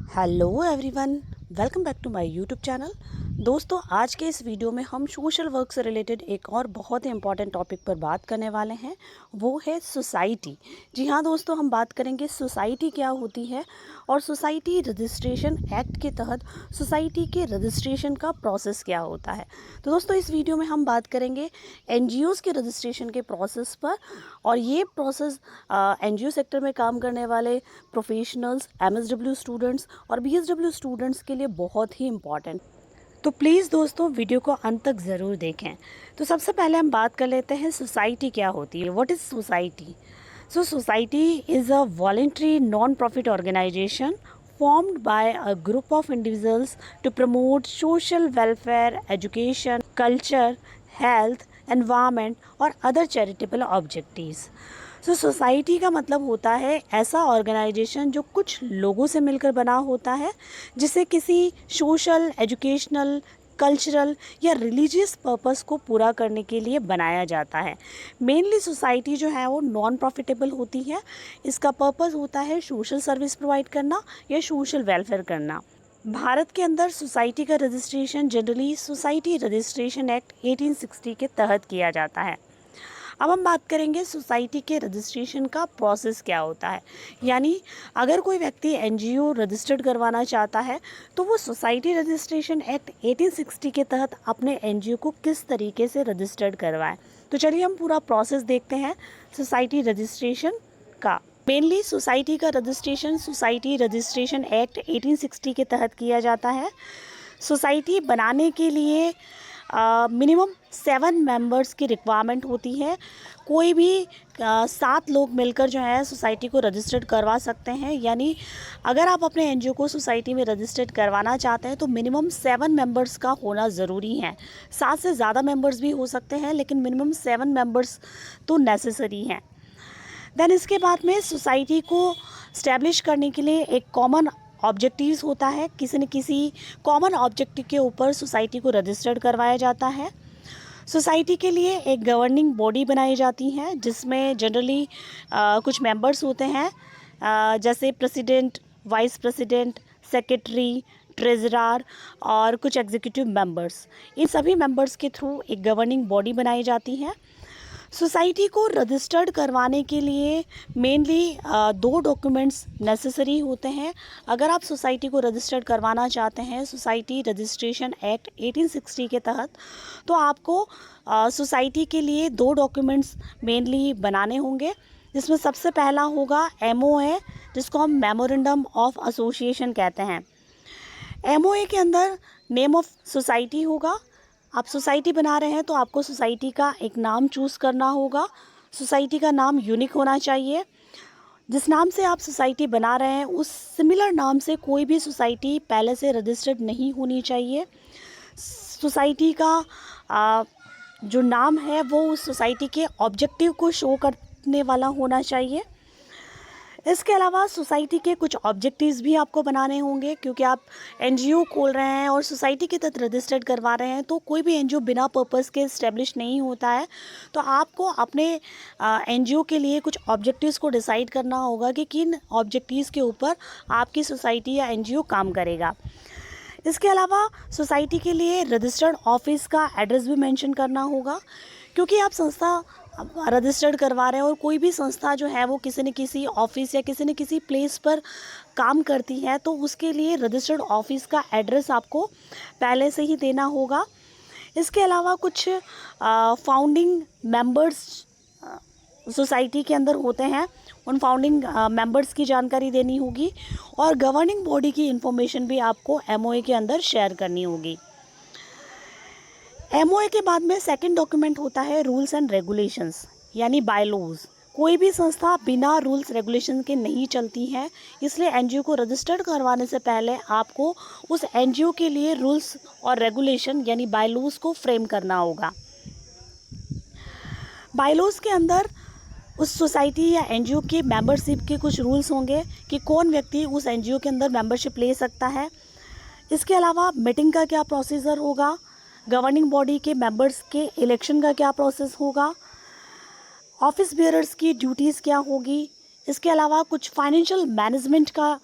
Hello everyone, welcome back to my YouTube channel. दोस्तों, आज के इस वीडियो में हम सोशल वर्क से रिलेटेड एक और बहुत ही इंपॉर्टेंट टॉपिक पर बात करने वाले हैं। वो है सोसाइटी। जी हाँ दोस्तों, हम बात करेंगे सोसाइटी क्या होती है और सोसाइटी रजिस्ट्रेशन एक्ट के तहत सोसाइटी के रजिस्ट्रेशन का प्रोसेस क्या होता है। तो दोस्तों, इस वीडियो में हम बात करेंगे एनजीओज़ के रजिस्ट्रेशन के प्रोसेस पर। और ये प्रोसेस एनजीओ सेक्टर में काम करने वाले प्रोफेशनल्स, एमएसडब्ल्यू स्टूडेंट्स और बीएसडब्ल्यू स्टूडेंट्स के लिए बहुत ही इम्पॉर्टेंट। तो प्लीज़ दोस्तों, वीडियो को अंत तक ज़रूर देखें। तो सबसे पहले हम बात कर लेते हैं सोसाइटी क्या होती है। What is society? So society is a voluntary non profit organisation formed by a group of individuals to promote social welfare, education, culture, health, environment और other charitable objectives। सो सोसाइटी का मतलब होता है ऐसा ऑर्गेनाइजेशन जो कुछ लोगों से मिलकर बना होता है, जिसे किसी सोशल, एजुकेशनल, कल्चरल या रिलीजियस पर्पस को पूरा करने के लिए बनाया जाता है। मेनली सोसाइटी जो है वो नॉन प्रॉफिटेबल होती है। इसका पर्पस होता है सोशल सर्विस प्रोवाइड करना या सोशल वेलफेयर करना। भारत के अंदर सोसाइटी का registration generally society registration act 1860 के तहत किया जाता है। अब हम बात करेंगे सोसाइटी के रजिस्ट्रेशन का प्रोसेस क्या होता है। यानी अगर कोई व्यक्ति एनजीओ रजिस्टर्ड करवाना चाहता है तो वो सोसाइटी रजिस्ट्रेशन एक्ट 1860 के तहत अपने एनजीओ को किस तरीके से रजिस्टर्ड करवाएं। तो चलिए हम पूरा प्रोसेस देखते हैं सोसाइटी रजिस्ट्रेशन का। मेनली सोसाइटी का रजिस्ट्रेशन सोसाइटी रजिस्ट्रेशन एक्ट 1860 के तहत किया जाता है। सोसाइटी बनाने के लिए मिनिमम 7 मेंबर्स की रिक्वायरमेंट होती है। कोई भी 7 लोग मिलकर जो है सोसाइटी को रजिस्टर्ड करवा सकते हैं। यानी अगर आप अपने एनजीओ को सोसाइटी में रजिस्टर्ड करवाना चाहते हैं तो मिनिमम 7 मेंबर्स का होना ज़रूरी है। 7 से ज़्यादा मेंबर्स भी हो सकते हैं, लेकिन मिनिमम 7 मेंबर्स तो नेसेसरी हैं। देन इसके बाद में सोसाइटी को स्टैब्लिश करने के लिए एक कॉमन ऑब्जेक्टिव्स होता है। किसी न किसी कॉमन ऑब्जेक्टिव के ऊपर सोसाइटी को रजिस्टर्ड करवाया जाता है। सोसाइटी के लिए एक गवर्निंग बॉडी बनाई जाती है जिसमें जनरली कुछ मेंबर्स होते हैं, जैसे president, vice president, secretary, treasurer और कुछ एग्जीक्यूटिव मेंबर्स। इन सभी मेंबर्स के थ्रू एक गवर्निंग बॉडी बनाई जाती है। सोसाइटी को रजिस्टर्ड करवाने के लिए मेनली 2 डॉक्यूमेंट्स नेसेसरी होते हैं। अगर आप सोसाइटी को रजिस्टर्ड करवाना चाहते हैं सोसाइटी रजिस्ट्रेशन एक्ट 1860 के तहत, तो आपको सोसाइटी के लिए 2 डॉक्यूमेंट्स मेनली बनाने होंगे। जिसमें सबसे पहला होगा MOA, जिसको हम मेमोरेंडम ऑफ एसोसिएशन कहते हैं। MOA के अंदर नेम ऑफ सोसाइटी होगा। आप सोसाइटी बना रहे हैं तो आपको सोसाइटी का एक नाम चूज़ करना होगा। सोसाइटी का नाम यूनिक होना चाहिए। जिस नाम से आप सोसाइटी बना रहे हैं उस सिमिलर नाम से कोई भी सोसाइटी पहले से रजिस्टर्ड नहीं होनी चाहिए। सोसाइटी का जो नाम है वो उस सोसाइटी के ऑब्जेक्टिव को शो करने वाला होना चाहिए। इसके अलावा सोसाइटी के कुछ ऑब्जेक्टिव्स भी आपको बनाने होंगे, क्योंकि आप एनजीओ खोल रहे हैं और सोसाइटी के तहत रजिस्टर्ड करवा रहे हैं। तो कोई भी एनजीओ बिना पर्पस के इस्टेब्लिश नहीं होता है। तो आपको अपने एनजीओ के लिए कुछ ऑब्जेक्टिव्स को डिसाइड करना होगा कि किन ऑब्जेक्टिव्स के ऊपर आपकी सोसाइटी या एनजीओ काम करेगा। इसके अलावा सोसाइटी के लिए रजिस्टर्ड ऑफिस का एड्रेस भी मेंशन करना होगा, क्योंकि आप संस्था रजिस्टर्ड करवा रहे हैं और कोई भी संस्था जो है वो किसी न किसी ऑफिस या किसी न किसी प्लेस पर काम करती है, तो उसके लिए रजिस्टर्ड ऑफिस का एड्रेस आपको पहले से ही देना होगा। इसके अलावा कुछ फाउंडिंग मेंबर्स सोसाइटी के अंदर होते हैं, उन फाउंडिंग मेंबर्स की जानकारी देनी होगी और गवर्निंग बॉडी की इन्फॉर्मेशन भी आपको MOA के अंदर शेयर करनी होगी। MOA के बाद में सेकंड डॉक्यूमेंट होता है रूल्स एंड रेगुलेशंस, यानी बायलॉज। कोई भी संस्था बिना रूल्स रेगुलेशन के नहीं चलती है, इसलिए एनजीओ को रजिस्टर्ड करवाने से पहले आपको उस एनजीओ के लिए रूल्स और रेगुलेशन यानी बायलॉज को फ्रेम करना होगा। बायलॉज के अंदर उस सोसाइटी या एनजीओ की मेंबरशिप के कुछ रूल्स होंगे कि कौन व्यक्ति उस एनजीओ के अंदर मेंबरशिप ले सकता है। इसके अलावा मीटिंग का क्या प्रोसीजर होगा, गवर्निंग बॉडी के मेंबर्स के इलेक्शन का क्या प्रोसेस होगा, ऑफिस बियरर्स की ड्यूटीज़ क्या होगी। इसके अलावा कुछ फाइनेंशियल मैनेजमेंट का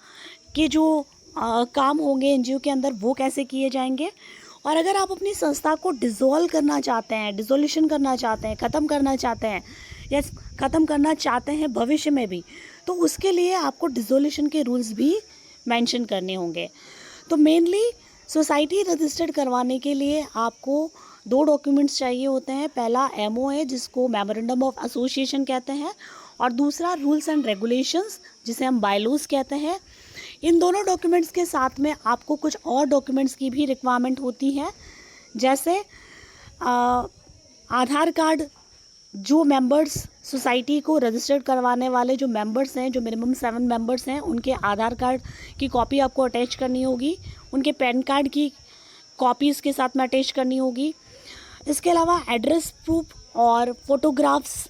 के जो काम होंगे एनजीओ के अंदर वो कैसे किए जाएंगे। और अगर आप अपनी संस्था को डिज़ोल्व करना चाहते हैं, डिसोल्यूशन करना चाहते हैं, ख़त्म करना चाहते हैं या ख़त्म करना चाहते हैं भविष्य में भी, तो उसके लिए आपको डिसोल्यूशन के रूल्स भी मेंशन करने होंगे। तो मेनली सोसाइटी रजिस्टर्ड करवाने के लिए आपको 2 डॉक्यूमेंट्स चाहिए होते हैं। पहला एमओए जिसको मेमोरेंडम ऑफ एसोसिएशन कहते हैं, और दूसरा रूल्स एंड रेगुलेशंस जिसे हम बायलॉज कहते हैं। इन दोनों डॉक्यूमेंट्स के साथ में आपको कुछ और डॉक्यूमेंट्स की भी रिक्वायरमेंट होती है, जैसे आधार कार्ड। जो मेंबर्स सोसाइटी को रजिस्टर्ड करवाने वाले जो मेंबर्स हैं, जो मिनिमम 7 मेंबर्स हैं, उनके आधार कार्ड की कॉपी आपको अटैच करनी होगी। उनके पैन कार्ड की कॉपी इसके साथ में अटैच करनी होगी। इसके अलावा एड्रेस प्रूफ और फोटोग्राफ्स,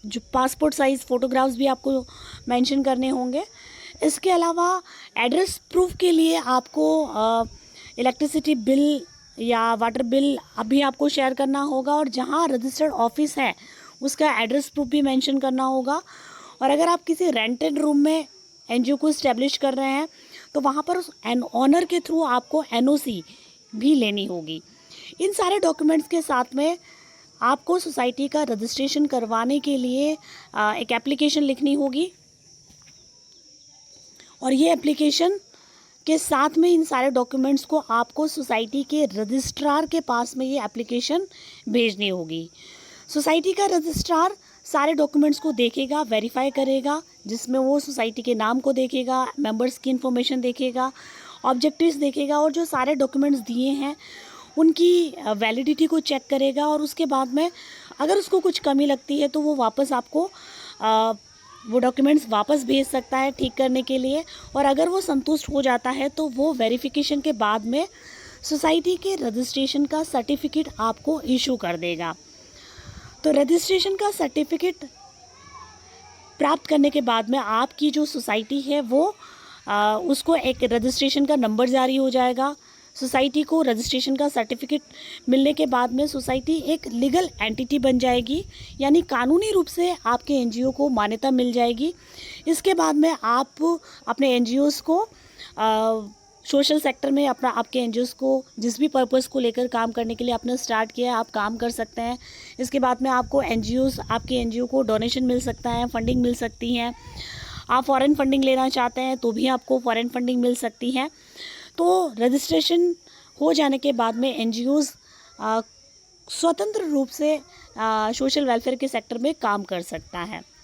जो पासपोर्ट साइज़ फ़ोटोग्राफ्स भी आपको मेंशन करने होंगे। इसके अलावा एड्रेस प्रूफ के लिए आपको इलेक्ट्रिसिटी बिल या वाटर बिल अभी आपको शेयर करना होगा, और जहां रजिस्टर्ड ऑफिस है उसका एड्रेस प्रूफ भी मेंशन करना होगा। और अगर आप किसी रेंटेड रूम में एनजीओ को इस्टेब्लिश कर रहे हैं तो वहाँ पर उस ऑनर के थ्रू आपको एनओसी भी लेनी होगी। इन सारे डॉक्यूमेंट्स के साथ में आपको सोसाइटी का रजिस्ट्रेशन करवाने के लिए एक एप्लीकेशन लिखनी होगी, और ये एप्लीकेशन के साथ में इन सारे डॉक्यूमेंट्स को आपको सोसाइटी के रजिस्ट्रार के पास में ये एप्लीकेशन भेजनी होगी। सोसाइटी का रजिस्ट्रार सारे डॉक्यूमेंट्स को देखेगा, वेरीफाई करेगा, जिसमें वो सोसाइटी के नाम को देखेगा, मेंबर्स की इन्फॉर्मेशन देखेगा, ऑब्जेक्टिव्स देखेगा, और जो सारे डॉक्यूमेंट्स दिए हैं उनकी वैलिडिटी को चेक करेगा। और उसके बाद में अगर उसको कुछ कमी लगती है तो वो वापस आपको वो डॉक्यूमेंट्स वापस भेज सकता है ठीक करने के लिए। और अगर वो संतुष्ट हो जाता है तो वो वेरिफिकेशन के बाद में सोसाइटी के रजिस्ट्रेशन का सर्टिफिकेट आपको इशू कर देगा। तो रजिस्ट्रेशन का सर्टिफिकेट प्राप्त करने के बाद में आपकी जो सोसाइटी है वो उसको एक रजिस्ट्रेशन का नंबर जारी हो जाएगा। सोसाइटी को रजिस्ट्रेशन का सर्टिफिकेट मिलने के बाद में सोसाइटी एक लीगल एंटिटी बन जाएगी, यानी कानूनी रूप से आपके एनजीओ को मान्यता मिल जाएगी। इसके बाद में आप अपने एनजीओज़ को सोशल सेक्टर में आपके एनजीओज़ को जिस भी पर्पस को लेकर काम करने के लिए आपने स्टार्ट किया है आप काम कर सकते हैं। इसके बाद में आपको आपके एनजीओ को डोनेशन मिल सकता है, फंडिंग मिल सकती है। आप फॉरेन फंडिंग लेना चाहते हैं तो भी आपको फॉरेन फंडिंग मिल सकती है। तो रजिस्ट्रेशन हो जाने के बाद में एनजीओज़ स्वतंत्र रूप से सोशल वेलफेयर के सेक्टर में काम कर सकता है।